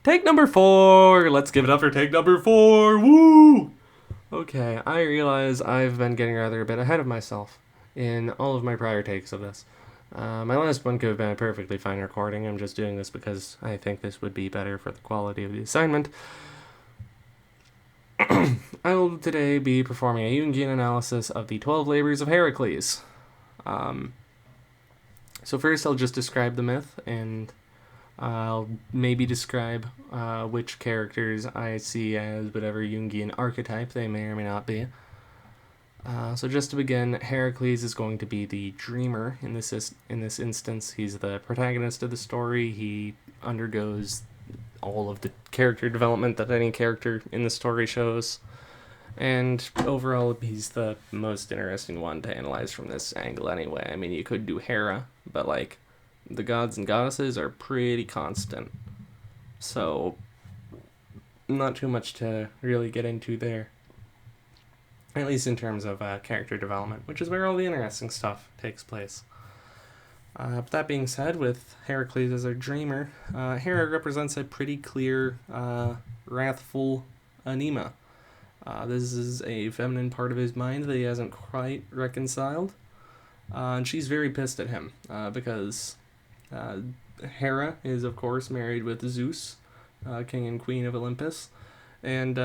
Take number 4! Let's give it up for take number 4! Woo! Okay, I realize I've been getting rather a bit ahead of myself in all of my prior takes of this. My last one could have been a perfectly fine recording. I'm just doing this because I think this would be better for the quality of the assignment. I will today be performing a Jungian analysis of the 12 labors of Heracles. So first I'll just describe the myth, and I'll maybe describe which characters I see as whatever Jungian archetype they may or may not be. So just to begin, Heracles is going to be the dreamer in this instance. He's the protagonist of the story. He undergoes all of the character development that any character in the story shows. And overall, he's the most interesting one to analyze from this angle anyway. I mean, you could do Hera, but like, the gods and goddesses are pretty constant. So, not too much to really get into there. At least in terms of character development, which is where all the interesting stuff takes place. But that being said, with Heracles as our dreamer, Hera represents a pretty clear, wrathful anima. This is a feminine part of his mind that he hasn't quite reconciled. And she's very pissed at him because Hera is, of course, married with Zeus, king and queen of Olympus. And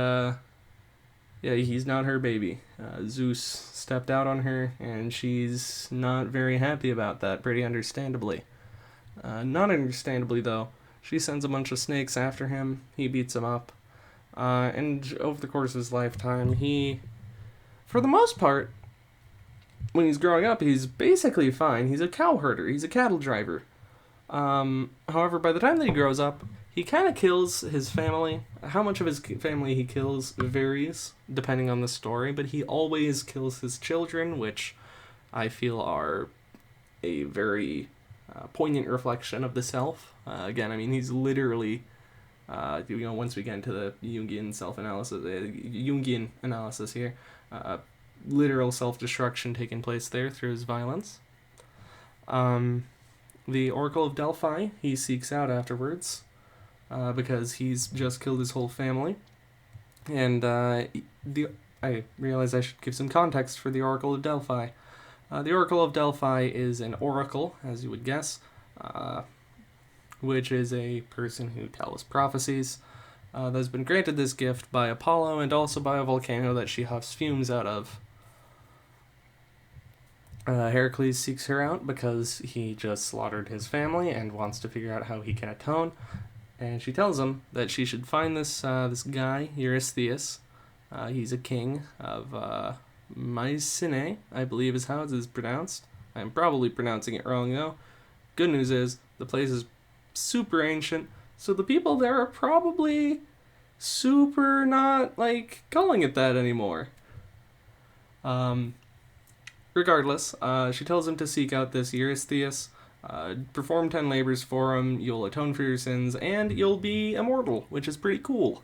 yeah, he's not her baby. Zeus stepped out on her, and she's not very happy about that, pretty understandably. Not understandably, though, she sends a bunch of snakes after him, he beats them up, and over the course of his lifetime, he, for the most part, when he's growing up, he's basically fine. He's a cow herder, he's a cattle driver. However, by the time that he grows up, he kind of kills his family. How much of his family he kills varies depending on the story, but he always kills his children, which I feel are a very poignant reflection of the self. Again, I mean, he's literally, once we get into the Jungian self-analysis, Jungian analysis here, literal self-destruction taking place there through his violence. The Oracle of Delphi he seeks out afterwards, because he's just killed his whole family. And I realize I should give some context for the Oracle of Delphi. The Oracle of Delphi is an oracle, as you would guess, which is a person who tells prophecies. That has been granted this gift by Apollo and also by a volcano that she huffs fumes out of. Heracles seeks her out because he just slaughtered his family and wants to figure out how he can atone. And she tells him that she should find this guy, Eurystheus. He's a king of Mycenae, I believe is how it is pronounced. I'm probably pronouncing it wrong, though. Good news is, the place is super ancient, so the people there are probably super not, calling it that anymore. Regardless, she tells him to seek out this Eurystheus, perform 10 labors for him, you'll atone for your sins, and you'll be immortal, which is pretty cool.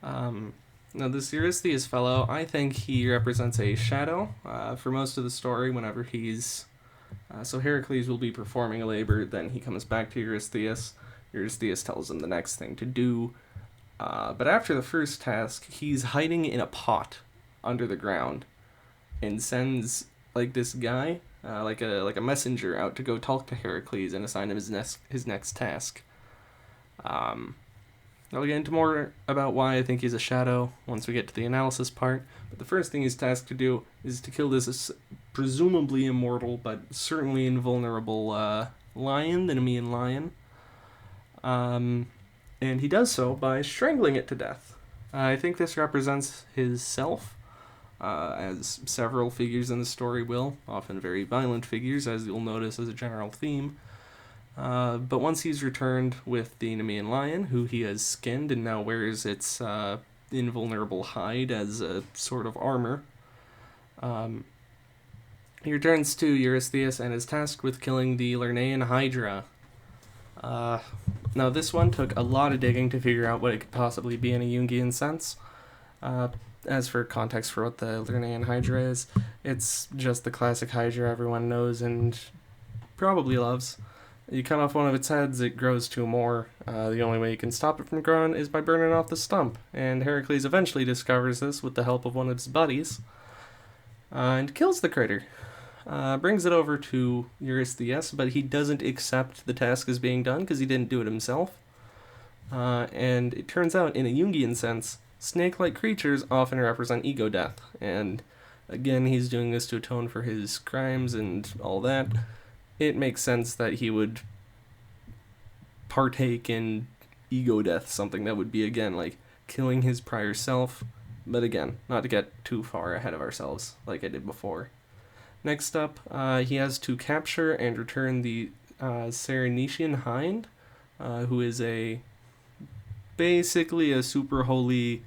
Now, this Eurystheus fellow, I think he represents a shadow for most of the story whenever he's... so Heracles will be performing a labor, then he comes back to Eurystheus. Eurystheus tells him the next thing to do. But after the first task, he's hiding in a pot under the ground and sends, this guy... like a messenger out to go talk to Heracles and assign him his next task. I'll get into more about why I think he's a shadow once we get to the analysis part, but the first thing he's tasked to do is to kill this presumably immortal but certainly invulnerable lion, the Nemean lion. And he does so by strangling it to death. I think this represents his self, as several figures in the story will, often very violent figures, as you'll notice as a general theme. But once he's returned with the Nemean lion, who he has skinned and now wears its invulnerable hide as a sort of armor, he returns to Eurystheus and is tasked with killing the Lernaean Hydra. Now, this one took a lot of digging to figure out what it could possibly be in a Jungian sense. As for context for what the Lernaean Hydra is, it's just the classic Hydra everyone knows and probably loves. You cut off one of its heads, it grows two more. The only way you can stop it from growing is by burning off the stump, and Heracles eventually discovers this with the help of one of his buddies, and kills the critter. Brings it over to Eurystheus, but he doesn't accept the task as being done because he didn't do it himself. And it turns out, in a Jungian sense, snake-like creatures often represent ego death, and again, he's doing this to atone for his crimes and all that. It makes sense that he would partake in ego death, something that would be, again, like killing his prior self. But again, not to get too far ahead of ourselves, like I did before. Next up, he has to capture and return the Cyrenician Hind, who is basically a super holy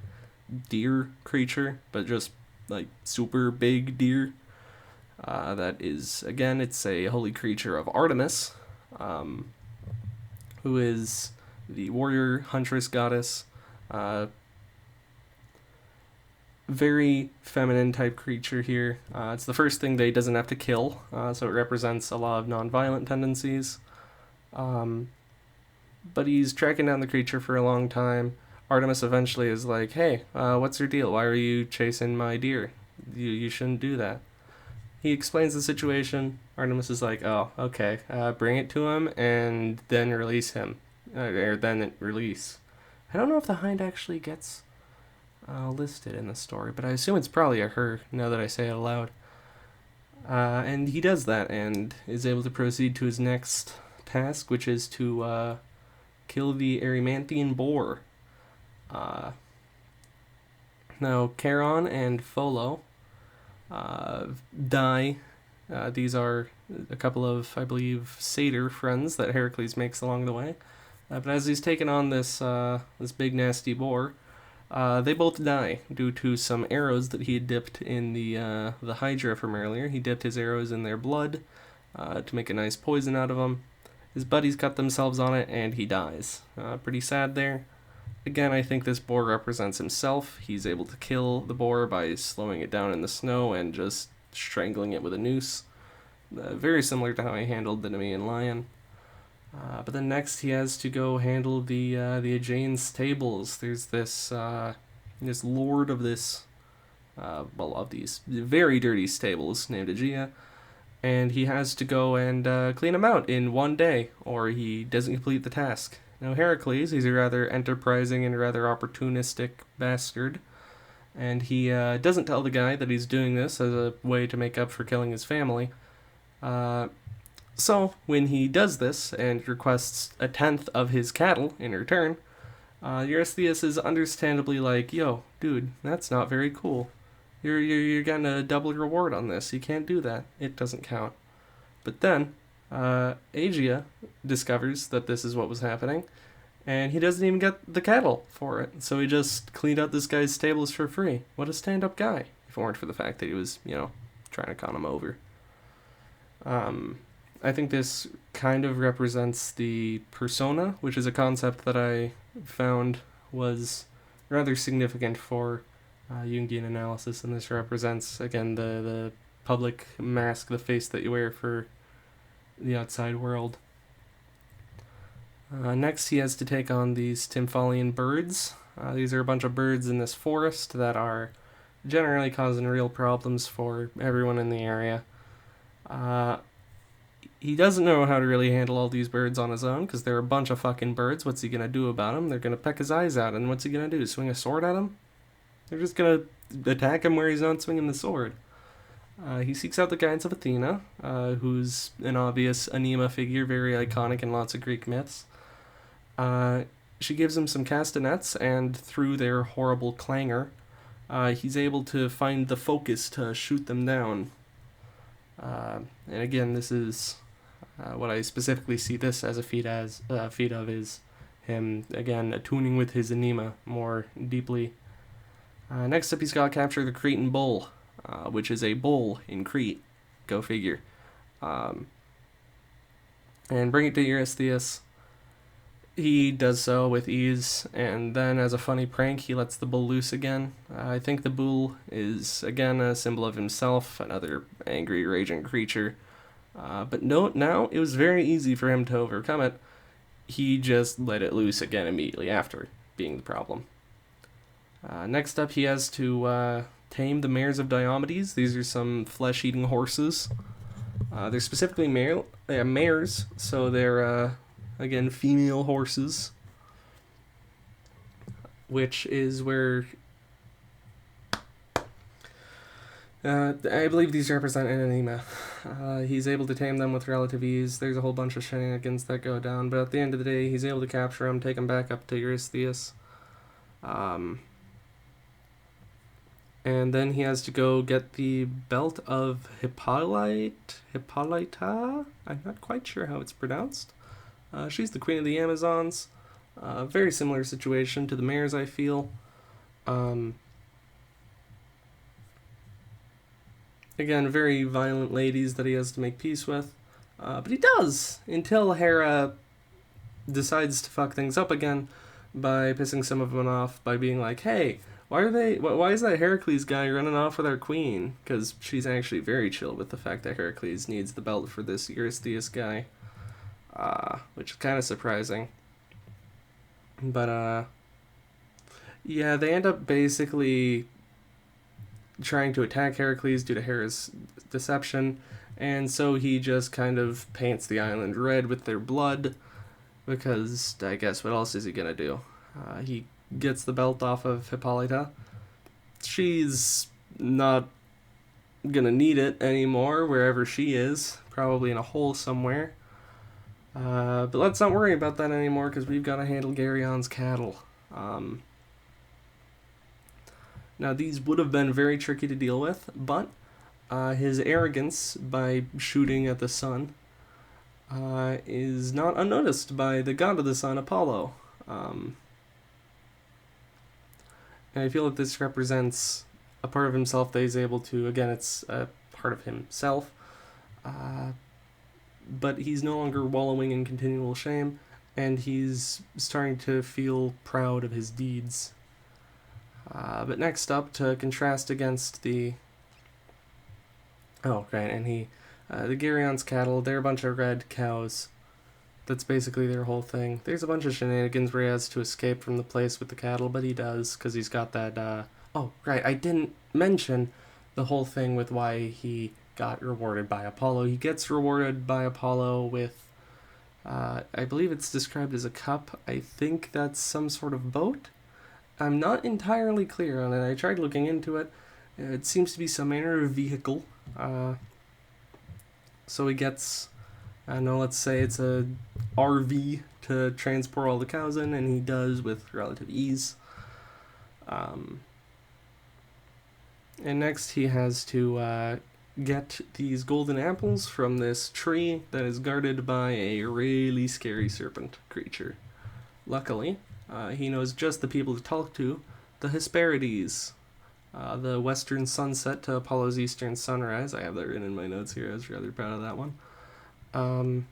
deer creature, but just like super big deer. That is, again, it's a holy creature of Artemis, who is the warrior huntress goddess. Very feminine type creature here. It's the first thing that he doesn't have to kill, so it represents a lot of non-violent tendencies. But he's tracking down the creature for a long time. Artemis eventually is like, hey, what's your deal? Why are you chasing my deer? You shouldn't do that. He explains the situation. Artemis is like, oh, okay, bring it to him and then release him. Or then release. I don't know if the hind actually gets listed in the story, but I assume it's probably a her now that I say it aloud. And he does that and is able to proceed to his next task, which is to kill the Erymanthian boar. Now, Charon and Pholo die. These are a couple of, I believe, satyr friends that Heracles makes along the way. But as he's taken on this big nasty boar, they both die due to some arrows that he had dipped in the Hydra from earlier. He dipped his arrows in their blood to make a nice poison out of them. His buddies cut themselves on it, and he dies. Pretty sad there. Again, I think this boar represents himself. He's able to kill the boar by slowing it down in the snow and just strangling it with a noose. Very similar to how he handled the Nemean lion. But then next he has to go handle the Aegean stables. There's this lord of this, of these very dirty stables named Aegea, and he has to go and clean them out in one day, or he doesn't complete the task. Now Heracles, he's a rather enterprising and rather opportunistic bastard, and he doesn't tell the guy that he's doing this as a way to make up for killing his family. So, when he does this and requests a tenth of his cattle in return, Eurystheus is understandably like, yo, dude, that's not very cool. You're getting a double reward on this. You can't do that. It doesn't count. But then, Aegea discovers that this is what was happening, and he doesn't even get the cattle for it. So he just cleaned out this guy's stables for free. What a stand-up guy, if it weren't for the fact that he was, trying to con him over. I think this kind of represents the persona, which is a concept that I found was rather significant for Jungian analysis, and this represents, again, the public mask, the face that you wear for the outside world. Next, he has to take on these Stymphalian birds. These are a bunch of birds in this forest that are generally causing real problems for everyone in the area. He doesn't know how to really handle all these birds on his own, because they're a bunch of fucking birds. What's he gonna do about them? They're gonna peck his eyes out, and what's he gonna do? Swing a sword at him? They're just gonna attack him where he's not swinging the sword. He seeks out the guidance of Athena, who's an obvious anima figure, very iconic in lots of Greek myths. She gives him some castanets, and through their horrible clangor, he's able to find the focus to shoot them down. And again, this is what I specifically see this as a feat of is him, again, attuning with his anima more deeply. Next up, he's got to capture the Cretan bull, which is a bull in Crete. Go figure. And bring it to Eurystheus. He does so with ease, and then as a funny prank, he lets the bull loose again. I think the bull is, again, a symbol of himself, another angry, raging creature. But no, now it was very easy for him to overcome it. He just let it loose again immediately after being the problem. Next up, he has to tame the mares of Diomedes. These are some flesh-eating horses. They're specifically mares, so they're, again, female horses, which is where I believe these represent an enema. He's able to tame them with relative ease. There's a whole bunch of shenanigans that go down, but at the end of the day, he's able to capture them, take them back up to Eurystheus. And then he has to go get the belt of Hippolyta? I'm not quite sure how it's pronounced. She's the queen of the Amazons. Very similar situation to the mares, I feel. Again, very violent ladies that he has to make peace with. But he does, until Hera decides to fuck things up again by pissing some of them off by being like, hey, why is that Heracles guy running off with our queen? Because she's actually very chill with the fact that Heracles needs the belt for this Eurystheus guy. Which is kind of surprising. But, yeah, they end up basically trying to attack Heracles due to Hera's deception, and so he just kind of paints the island red with their blood, because I guess what else is he gonna do? He gets the belt off of Hippolyta. She's not gonna need it anymore wherever she is, probably in a hole somewhere. But let's not worry about that anymore, because we've got to handle Gerion's cattle. Now, these would have been very tricky to deal with, but his arrogance by shooting at the sun is not unnoticed by the god of the sun, Apollo. And I feel that this represents a part of himself that he's able to, again, it's a part of himself, but he's no longer wallowing in continual shame, and he's starting to feel proud of his deeds. But next up, to contrast against the... Oh, right, and the Gerion's cattle, they're a bunch of red cows. That's basically their whole thing. There's a bunch of shenanigans where he has to escape from the place with the cattle, but he does, because he's got that, Oh, right, I didn't mention the whole thing with why he got rewarded by Apollo. He gets rewarded by Apollo with, I believe it's described as a cup. I think that's some sort of boat? I'm not entirely clear on it. I tried looking into it. It seems to be some manner of vehicle. So he gets, I don't know, let's say it's a RV to transport all the cows in, and he does with relative ease. And next he has to get these golden apples from this tree that is guarded by a really scary serpent creature. Luckily, he knows just the people to talk to, the Hesperides, the western sunset to Apollo's eastern sunrise. I have that written in my notes here. I was rather proud of that one.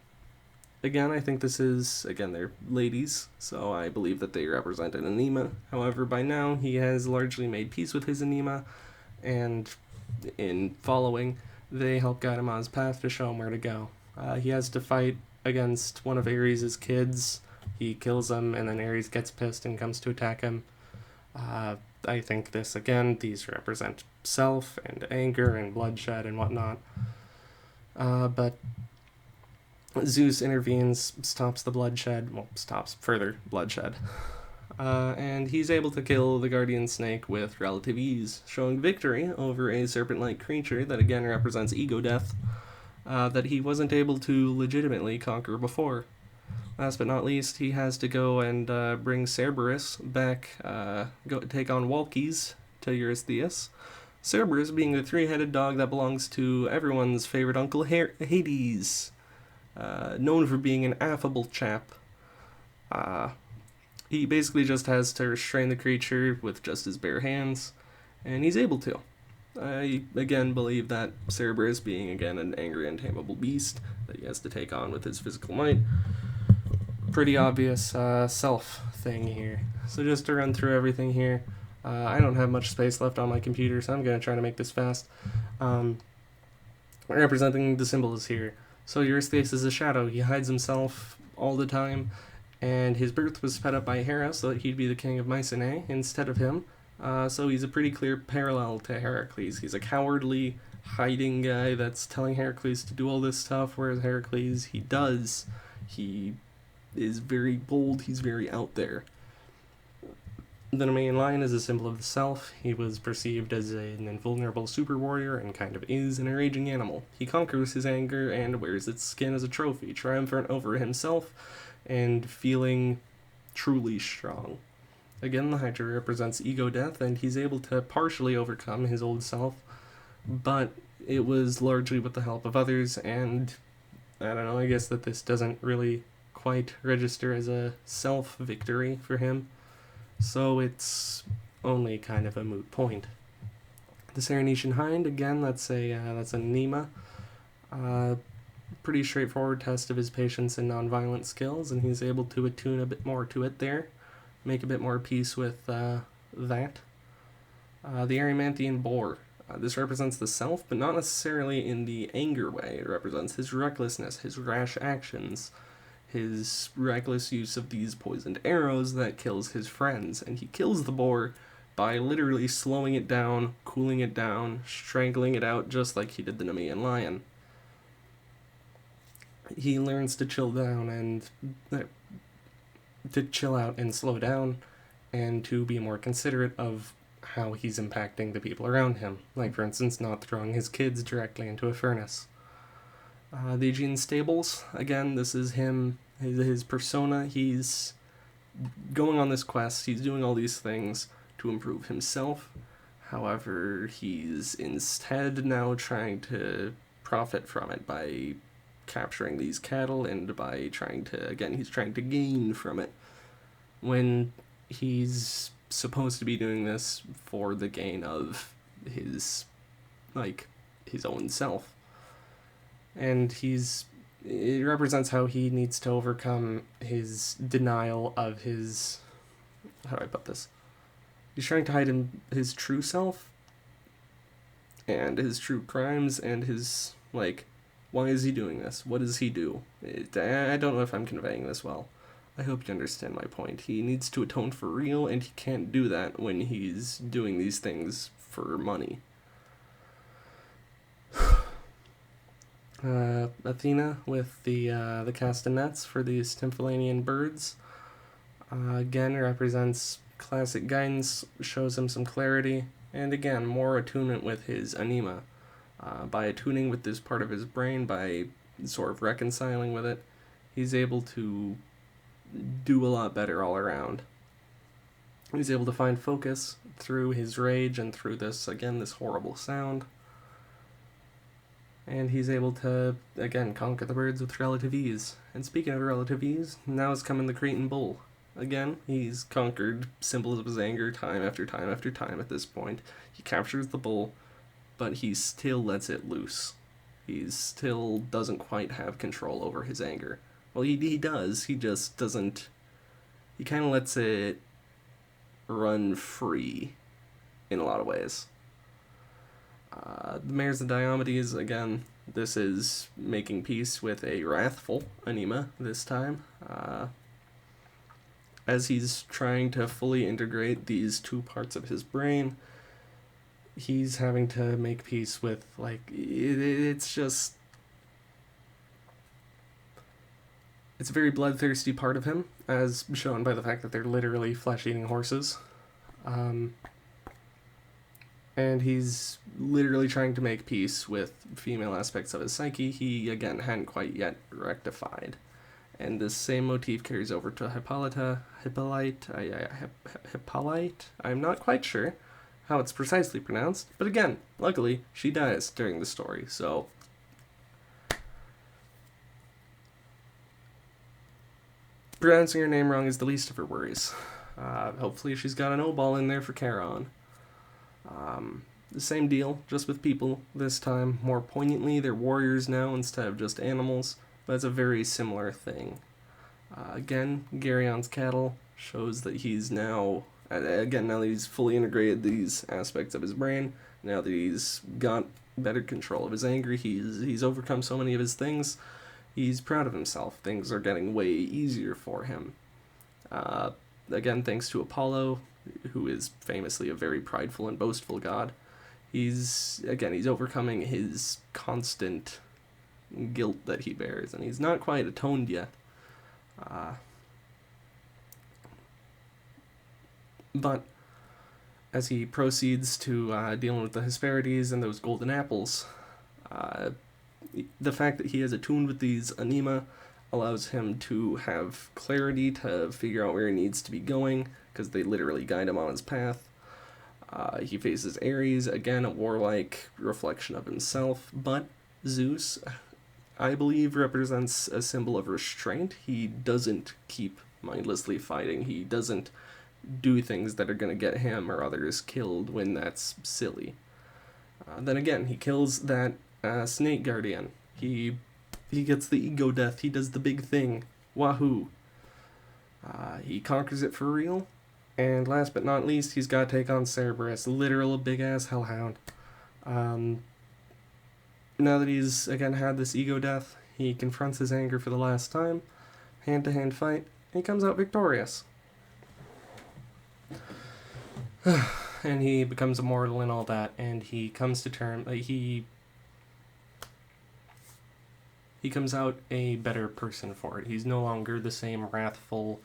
Again, I think this is, they're ladies, so I believe that they represent an enema. However, by now, he has largely made peace with his enema, and in following, they help guide him on his path to show him where to go. He has to fight against one of Ares' kids. He kills him, and then Ares gets pissed and comes to attack him. I think these represent self and anger and bloodshed and whatnot. But Zeus intervenes, stops further bloodshed. And he's able to kill the guardian snake with relative ease, showing victory over a serpent-like creature that again represents ego death, that he wasn't able to legitimately conquer before. Last but not least, he has to go and bring Cerberus back, take on Walkes to Eurystheus. Cerberus being the three-headed dog that belongs to everyone's favorite uncle, Hades, known for being an affable chap. He basically just has to restrain the creature with just his bare hands, and he's able to. I, again, believe that Cerberus, being, again, an angry, untamable beast that he has to take on with his physical might, pretty obvious self thing here. So just to run through everything here, I don't have much space left on my computer, so I'm going to try to make this fast. Representing the symbols here. So Eurystheus is a shadow. He hides himself all the time, and his birth was sped up by Hera so that he'd be the king of Mycenae instead of him. So he's a pretty clear parallel to Heracles. He's a cowardly, hiding guy that's telling Heracles to do all this stuff, whereas Heracles, he does. He is very bold, he's very out there. The Nemean lion is a symbol of the self. He was perceived as an invulnerable super warrior and kind of is an raging animal. He conquers his anger and wears its skin as a trophy, triumphant over himself and feeling truly strong. Again, the Hydra represents ego death, and he's able to partially overcome his old self, but it was largely with the help of others, and I don't know, I guess that this doesn't really quite register as a self-victory for him, so it's only kind of a moot point. The Cyrenician Hind, again, that's a Nema. Pretty straightforward test of his patience and nonviolent skills, and he's able to attune a bit more to it there, make a bit more peace with that. The Erymanthian Boar. This represents the self, but not necessarily in the anger way. It represents his recklessness, his rash actions, his reckless use of these poisoned arrows that kills his friends. And he kills the boar by literally slowing it down, cooling it down, strangling it out, just like he did the Nemean lion. He learns to chill down and to chill out and slow down, and to be more considerate of how he's impacting the people around him. Like, for instance, not throwing his kids directly into a furnace. The Aegean Stables, again, this is him, his persona. He's going on this quest, he's doing all these things to improve himself. However, he's instead now trying to profit from it by capturing these cattle and by he's trying to gain from it, when he's supposed to be doing this for the gain of his own self. And it represents how he needs to overcome his denial of his, how do I put this? He's trying to hide his true self and his true crimes and his, why is he doing this? What does he do? I don't know if I'm conveying this well. I hope you understand my point. He needs to atone for real, and he can't do that when he's doing these things for money. Athena with the castanets for these Stymphalian birds. Again, represents classic guidance, shows him some clarity, and again, more attunement with his anima. By attuning with this part of his brain, by sort of reconciling with it, he's able to do a lot better all around. He's able to find focus through his rage and through this horrible sound. And he's able to, again, conquer the birds with relative ease. And speaking of relative ease, now is coming the Cretan bull. Again, he's conquered symbols of his anger time after time after time at this point. He captures the bull, but he still lets it loose. He still doesn't quite have control over his anger. Well, he does, he just doesn't... He kind of lets it run free in a lot of ways. The Mares of Diomedes, again, this is making peace with a wrathful anima this time. As he's trying to fully integrate these two parts of his brain, he's having to make peace with, it's just... It's a very bloodthirsty part of him, as shown by the fact that they're literally flesh-eating horses. And he's literally trying to make peace with female aspects of his psyche he, again, hadn't quite yet rectified. And this same motif carries over to Hippolyte. I'm not quite sure how it's precisely pronounced, but again, luckily, she dies during the story, so... Pronouncing her name wrong is the least of her worries. Hopefully she's got an O-ball in there for Charon. The same deal, just with people this time. More poignantly, they're warriors now instead of just animals, but it's a very similar thing. Again, Gerion's cattle shows that he's now that he's fully integrated these aspects of his brain, now that he's got better control of his anger, he's overcome so many of his things, He's proud of himself. Things are getting way easier for him. Again, thanks to Apollo, who is famously a very prideful and boastful god. He's overcoming his constant guilt that he bears, and he's not quite atoned yet. But as he proceeds to dealing with the Hesperides and those golden apples, the fact that he has attuned with these anima allows him to have clarity to figure out where he needs to be going, because they literally guide him on his path. He faces Ares, again a warlike reflection of himself, but Zeus, I believe, represents a symbol of restraint. He doesn't keep mindlessly fighting. He doesn't do things that are going to get him or others killed when that's silly. Then again, he kills that snake guardian. He gets the ego death. He does the big thing. Wahoo! He conquers it for real. And last but not least, he's got to take on Cerberus, literal big-ass hellhound. Now that he's, again, had this ego death, he confronts his anger for the last time, hand-to-hand fight, and he comes out victorious. And he becomes immortal and all that, and he comes to terms, he comes out a better person for it. He's no longer the same wrathful,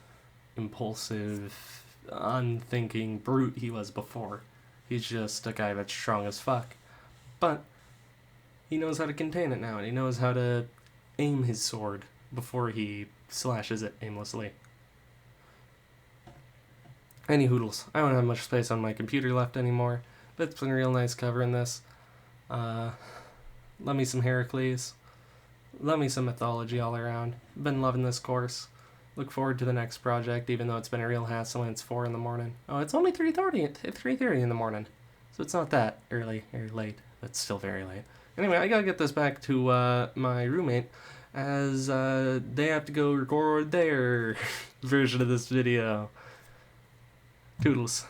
impulsive, unthinking brute he was before. He's just a guy that's strong as fuck. But he knows how to contain it now, and he knows how to aim his sword before he slashes it aimlessly. Any hoodles. I don't have much space on my computer left anymore, but it's been real nice covering this. Love me some Heracles. Love me some mythology all around. Been loving this course. Look forward to the next project, even though it's been a real hassle and it's 4 in the morning. Oh, it's only 3:30 in the morning. So it's not that early or late. That's still very late. Anyway, I gotta get this back to my roommate, as they have to go record their version of this video. Toodles.